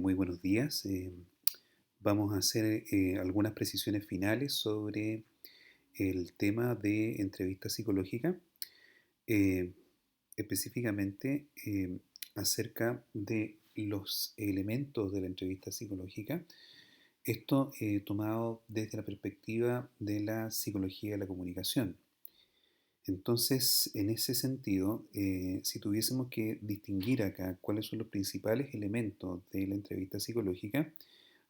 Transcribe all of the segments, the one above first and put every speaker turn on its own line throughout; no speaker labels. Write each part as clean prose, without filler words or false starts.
Muy buenos días. Vamos a hacer algunas precisiones finales sobre el tema de entrevista psicológica, eh, específicamente acerca de los elementos de la entrevista psicológica. Esto tomado desde la perspectiva de la psicología de la comunicación. Entonces, en ese sentido, si tuviésemos que distinguir acá cuáles son los principales elementos de la entrevista psicológica,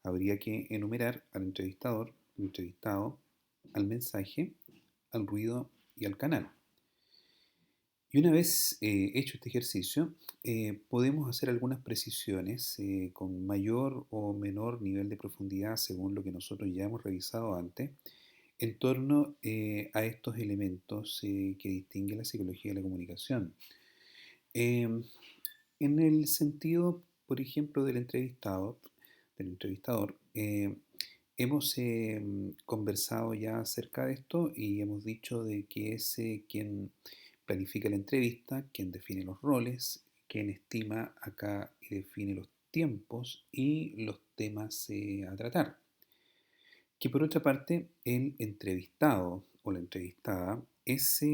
habría que enumerar al entrevistador, al entrevistado, al mensaje, al ruido y al canal. Y una vez hecho este ejercicio, podemos hacer algunas precisiones con mayor o menor nivel de profundidad según lo que nosotros ya hemos revisado antes, en torno a estos elementos que distinguen la psicología de la comunicación. Em, en el sentido, por ejemplo, del entrevistador, hemos conversado ya acerca de esto y hemos dicho de que es quien planifica la entrevista, quien define los roles, quien estima acá y define los tiempos y los temas a tratar. Que por otra parte, el entrevistado o la entrevistada es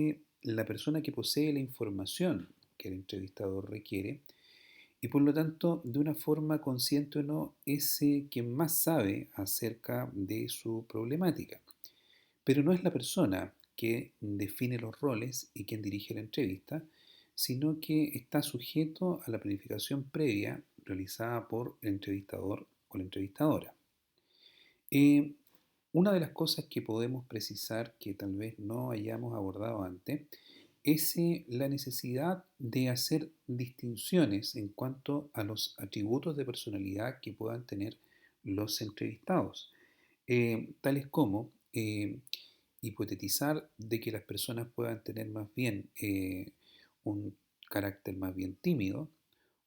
la persona que posee la información que el entrevistador requiere y por lo tanto, de una forma consciente o no, es quien más sabe acerca de su problemática. Pero no es la persona que define los roles y quien dirige la entrevista, sino que está sujeto a la planificación previa realizada por el entrevistador o la entrevistadora. Eh, una de las cosas que podemos precisar que tal vez no hayamos abordado antes es la necesidad de hacer distinciones en cuanto a los atributos de personalidad que puedan tener los entrevistados, tales como hipotetizar de que las personas puedan tener más bien un carácter más bien tímido,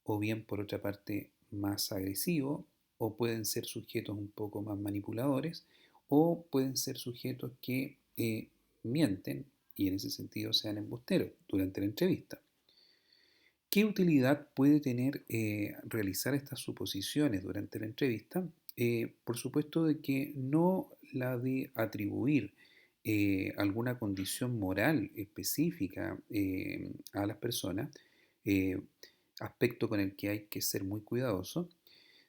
o bien por otra parte más agresivo, o pueden ser sujetos un poco más manipuladores, o pueden ser sujetos que mienten y en ese sentido sean embusteros durante la entrevista. ¿Qué utilidad puede tener realizar estas suposiciones durante la entrevista? Por supuesto de que no la de atribuir alguna condición moral específica a las personas, eh, aspecto con el que hay que ser muy cuidadoso,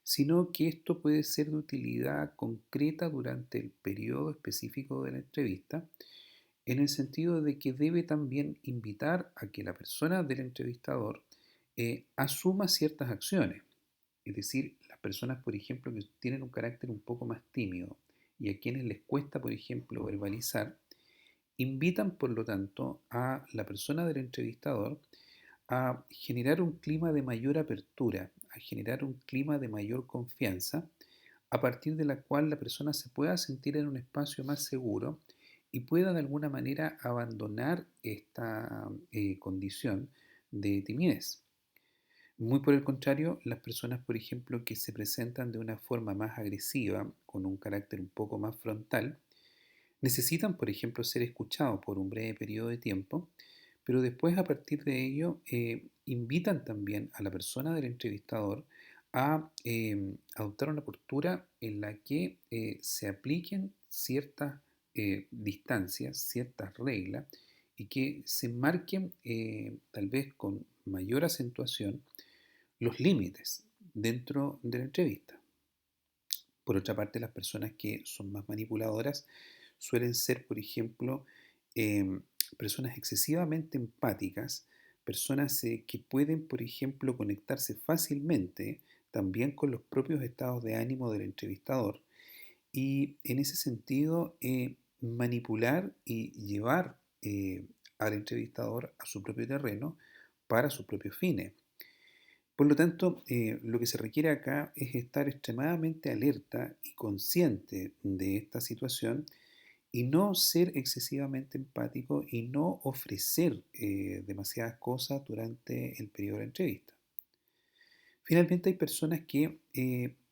sino que esto puede ser de utilidad concreta durante el periodo específico de la entrevista, en el sentido de que debe también invitar a que la persona del entrevistador asuma ciertas acciones. Es decir, las personas, por ejemplo, que tienen un carácter un poco más tímido y a quienes les cuesta, por ejemplo, verbalizar, invitan, por lo tanto, a la persona del entrevistador a generar un clima de mayor apertura, a generar un clima de mayor confianza, a partir de la cual la persona se pueda sentir en un espacio más seguro y pueda de alguna manera abandonar esta condición de timidez. Muy por el contrario, las personas, por ejemplo, que se presentan de una forma más agresiva, con un carácter un poco más frontal, necesitan, por ejemplo, ser escuchados por un breve periodo de tiempo, pero después a partir de ello invitan también a la persona del entrevistador a adoptar una postura en la que se apliquen ciertas distancias, ciertas reglas y que se marquen tal vez con mayor acentuación los límites dentro de la entrevista. Por otra parte, las personas que son más manipuladoras suelen ser, por ejemplo, em, personas excesivamente empáticas, personas que pueden, por ejemplo, conectarse fácilmente también con los propios estados de ánimo del entrevistador y en ese sentido manipular y llevar al entrevistador a su propio terreno para sus propios fines. Por lo tanto, lo que se requiere acá es estar extremadamente alerta y consciente de esta situación y no ser excesivamente empático y no ofrecer demasiadas cosas durante el periodo de la entrevista. Finalmente, hay personas que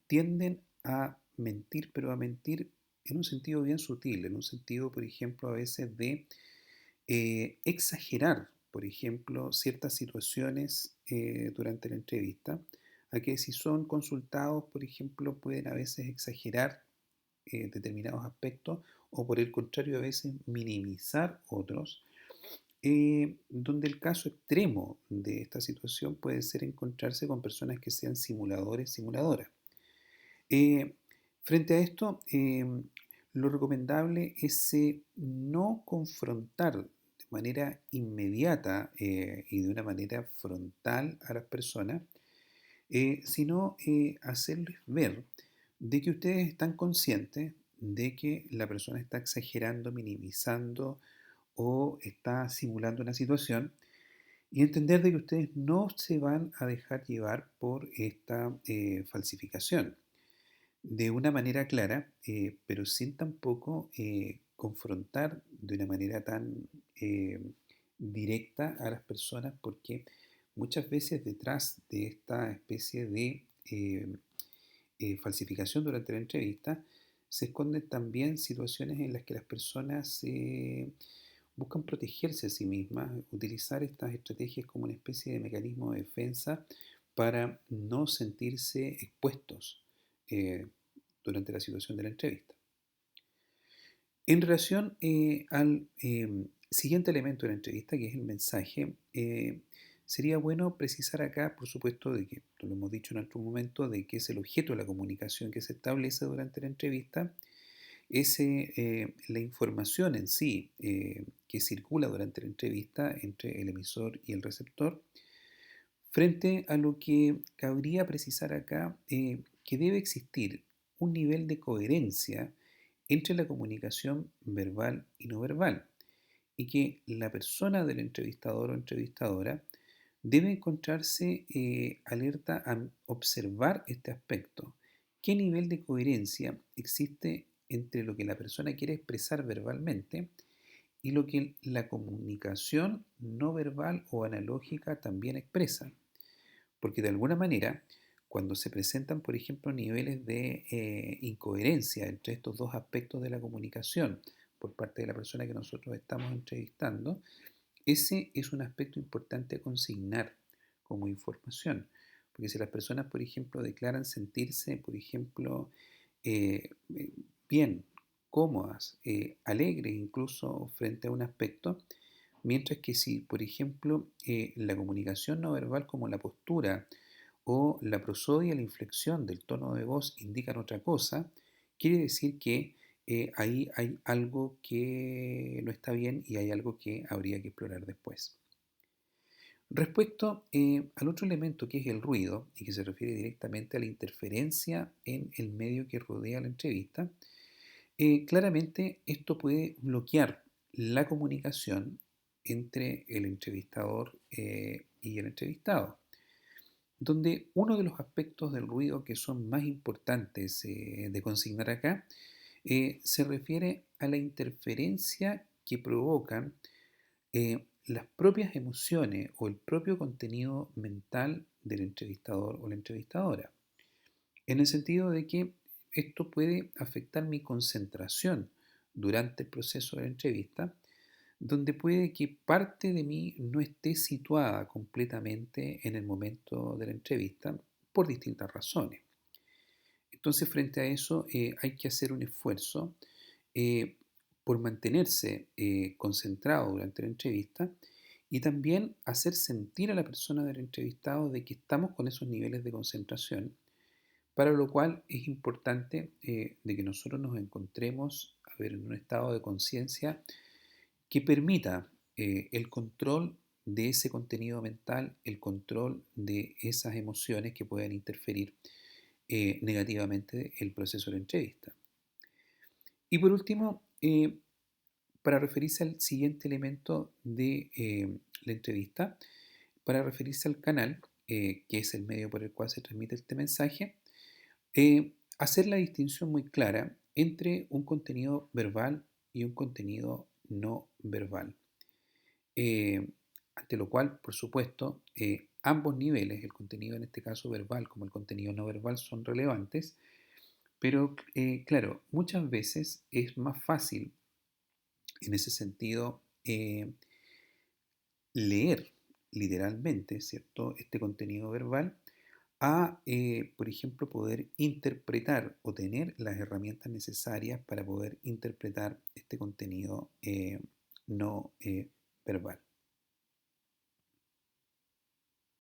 tienden a mentir, pero a mentir en un sentido bien sutil, en un sentido, por ejemplo, a veces de exagerar, por ejemplo, ciertas situaciones durante la entrevista a que si son consultados, por ejemplo, pueden a veces exagerar determinados aspectos o por el contrario a veces minimizar otros, donde el caso extremo de esta situación puede ser encontrarse con personas que sean simuladores, simuladoras. Eh, Frente a esto, lo recomendable es no confrontar de manera inmediata y de una manera frontal a las personas, sino hacerles ver de que ustedes están conscientes de que la persona está exagerando, minimizando o está simulando una situación y entender de que ustedes no se van a dejar llevar por esta falsificación de una manera clara, pero sin tampoco confrontar de una manera tan eh, directa a las personas, porque muchas veces detrás de esta especie de falsificación durante la entrevista se esconden también situaciones en las que las personas buscan protegerse a sí mismas, utilizar estas estrategias como una especie de mecanismo de defensa para no sentirse expuestos eh, durante la situación de la entrevista. En relación al siguiente elemento de la entrevista, que es el mensaje, sería bueno precisar acá, por supuesto, de que, lo hemos dicho en otro momento, de que es el objeto de la comunicación que se establece durante la entrevista, es la información en sí que circula durante la entrevista entre el emisor y el receptor, frente a lo que cabría precisar acá, que debe existir un nivel de coherencia entre la comunicación verbal y no verbal, y que la persona del entrevistador o entrevistadora debe encontrarse alerta a observar este aspecto. ¿Qué nivel de coherencia existe entre lo que la persona quiere expresar verbalmente y lo que la comunicación no verbal o analógica también expresa? Porque de alguna manera, cuando se presentan, por ejemplo, niveles de incoherencia entre estos dos aspectos de la comunicación por parte de la persona que nosotros estamos entrevistando, ese es un aspecto importante a consignar como información. Porque si las personas, por ejemplo, declaran sentirse, por ejemplo, eh, bien, cómodas, alegres incluso frente a un aspecto, mientras que si, por ejemplo, la comunicación no verbal como la postura o la prosodia, la inflexión del tono de voz indican otra cosa, quiere decir que ahí hay algo que no está bien y hay algo que habría que explorar después. Respecto al otro elemento que es el ruido y que se refiere directamente a la interferencia en el medio que rodea la entrevista, claramente esto puede bloquear la comunicación entre el entrevistador y el entrevistado, donde uno de los aspectos del ruido que son más importantes de consignar acá se refiere a la interferencia que provocan las propias emociones o el propio contenido mental del entrevistador o la entrevistadora, en el sentido de que esto puede afectar mi concentración durante el proceso de la entrevista, donde puede que parte de mí no esté situada completamente en el momento de la entrevista por distintas razones. Entonces, frente a eso, hay que hacer un esfuerzo eh, por mantenerse concentrado durante la entrevista y también hacer sentir a la persona del entrevistado de que estamos con esos niveles de concentración, para lo cual es importante de que nosotros nos encontremos a ver, en un estado de conciencia que permita el control de ese contenido mental, el control de esas emociones que puedan interferir negativamente el proceso de la entrevista. Y por último, para referirse al siguiente elemento de la entrevista, para referirse al canal, que es el medio por el cual se transmite este mensaje, hacer la distinción muy clara entre un contenido verbal y un contenido no verbal. Eh, Ante lo cual, por supuesto, ambos niveles, el contenido en este caso verbal como el contenido no verbal, son relevantes, pero claro, muchas veces es más fácil en ese sentido leer literalmente, ¿cierto?, este contenido verbal a, por ejemplo, poder interpretar o tener las herramientas necesarias para poder interpretar este contenido no verbal.